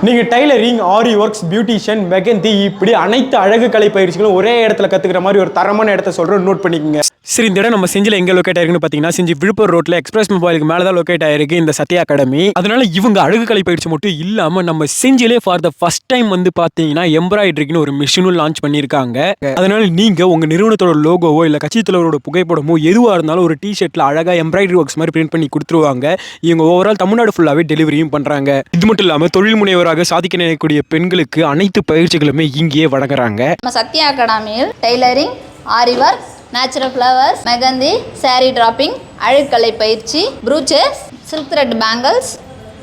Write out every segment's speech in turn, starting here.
நீங்கள் டைலரிங், ஆரி works, beautician, mehndi இப்படி அனைத்து அழகு கலை பயிற்சிகளும் ஒரே இடத்துல கற்றுக்கிற மாதிரி ஒரு தரமான இடத்த சொல்கிறோம், நோட் பண்ணிக்கோங்க. சரி, இந்த இடம் நம்ம செஞ்சில் எங்கே லொக்கேட் ஆயிருக்குன்னு பார்த்தீங்கன்னா, செஞ்சி விழுப்புரம் ரோட்டில் எக்ஸ்பிரஸ் மொபைலுக்கு மேலே தான் லொக்கேட் ஆயிருக்கு இந்த சத்யா அகாடமி. அதனால இவங்க அழகு கலை பயிற்சி மட்டும் இல்லாமல் நம்ம செஞ்சிலே ஃபார் த ஃபர்ஸ்ட் டைம் வந்து பார்த்தீங்கன்னா எம்ப்ராய்டரிக்குன்னு ஒரு மிஷினும் லான்ச் பண்ணியிருக்காங்க. அதனால நீங்கள் உங்கள் நிறுவனத்தோட லோகோவோ இல்லை கட்சி தலைவரோட புகைப்படமோ எதுவாக இருந்தாலும் ஒரு டிஷர்ட்டில் அழகாக எம்ப்ராய்டரி ஒர்க்ஸ் மாதிரி பிரிண்ட் பண்ணி கொடுத்துருவாங்க. இவங்க ஓவரால் தமிழ்நாடு ஃபுல்லாகவே டெலிவரியும் பண்ணுறாங்க. இது மட்டும் இல்லாமல் தொழில் முனைவராக சாதிக்க நினைக்கக்கூடிய பெண்களுக்கு அனைத்து பயிற்சிகளுமே இங்கேயே வழங்குறாங்க. நம்ம சத்யா அகாடமியில் tailoring, aari work, natural flowers, mehndi, sari draping, அழகுக்கலை பயிற்சி, ப்ரூச்சஸ், சில்க் த்ரெட் பேங்கிள்ஸ்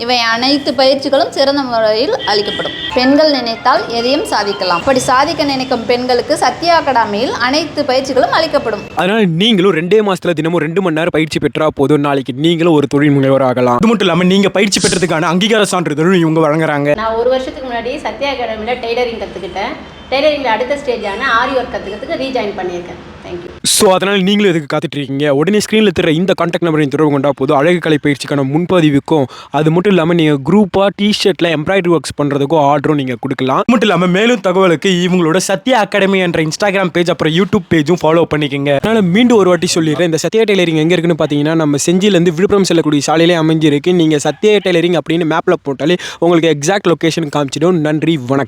இவை அனைத்து பயிற்சிகளும் சிறந்த முறையில் அளிக்கப்படும். பெண்கள் நினைத்தால் எதையும் சாதிக்கலாம். அப்படி சாதிக்க நினைக்கும் பெண்களுக்கு சத்யா அகாடமியில் அனைத்து பயிற்சிகளும் அளிக்கப்படும். அதனால நீங்களும் 2 மாசத்துல தினமும் 2 மணி நேரம் பயிற்சி பெற்றா போதும், நாளைக்கு நீங்களும் ஒரு தொழில் முனைவர் ஆகலாம். அது மட்டும் இல்லாமல் நீங்க பயிற்சி பெற்றதுக்கான அங்கீகார சான்றிதழும் இவங்க வழங்குறாங்க. நான் 1 வருஷத்துக்கு முன்னாடி சத்யா அகாடமியில் டைலரிங் கற்றுக்கிட்டேன். டைலரிங்கில் அடுத்த ஸ்டேஜான ஆரி ஒர்க் கற்றுக்கிறதுக்கு ரீஜாயின் பண்ணியிருக்கேன். தேங்க்யூ. ஸோ அதனால் நீங்களும் எதுக்கு காத்துட்டு இருக்கீங்க? உடனே ஸ்க்ரீனில் தெரிய இந்த கான்டாக்ட் நம்பரையும் தொடர்பு கொண்டா போதும். அழகு கலை பயிற்சிக்கான முன்பதிவுக்கும் அது மட்டும் இல்லாமல் நீங்கள் குரூப்பாக டிஷர்ட்டில் எம்ப்ராய்டரி ஒர்க்ஸ் பண்ணுறதுக்கும் ஆர்டரும் நீங்கள் கொடுக்கலாம். அது மட்டும் இல்லாமல் மேலும் தகவலுக்கு இவங்களோட சத்யா அகாடமி என்ற இன்ஸ்டாகிராம் பேஜ் அப்புறம் யூடியூப் பேஜும் ஃபாலோ பண்ணிக்கோங்க. அதனால் மீண்டும் ஒரு வாட்டி சொல்லிடுறேன், இந்த சத்யா டெய்லரிங் எங்கே இருக்குன்னு பார்த்தீங்கன்னா நம்ம செஞ்சிலேருந்து விழுப்புரம் செல்லக்கூடிய சாலையிலே அமைஞ்சிருக்கு. நீங்கள் சத்யா டெய்லரிங் அப்படின்னு மேப்பில் போட்டாலே உங்களுக்கு எக்ஸாக்ட் லொக்கேஷன் காமிச்சிடும். நன்றி, வணக்கம்.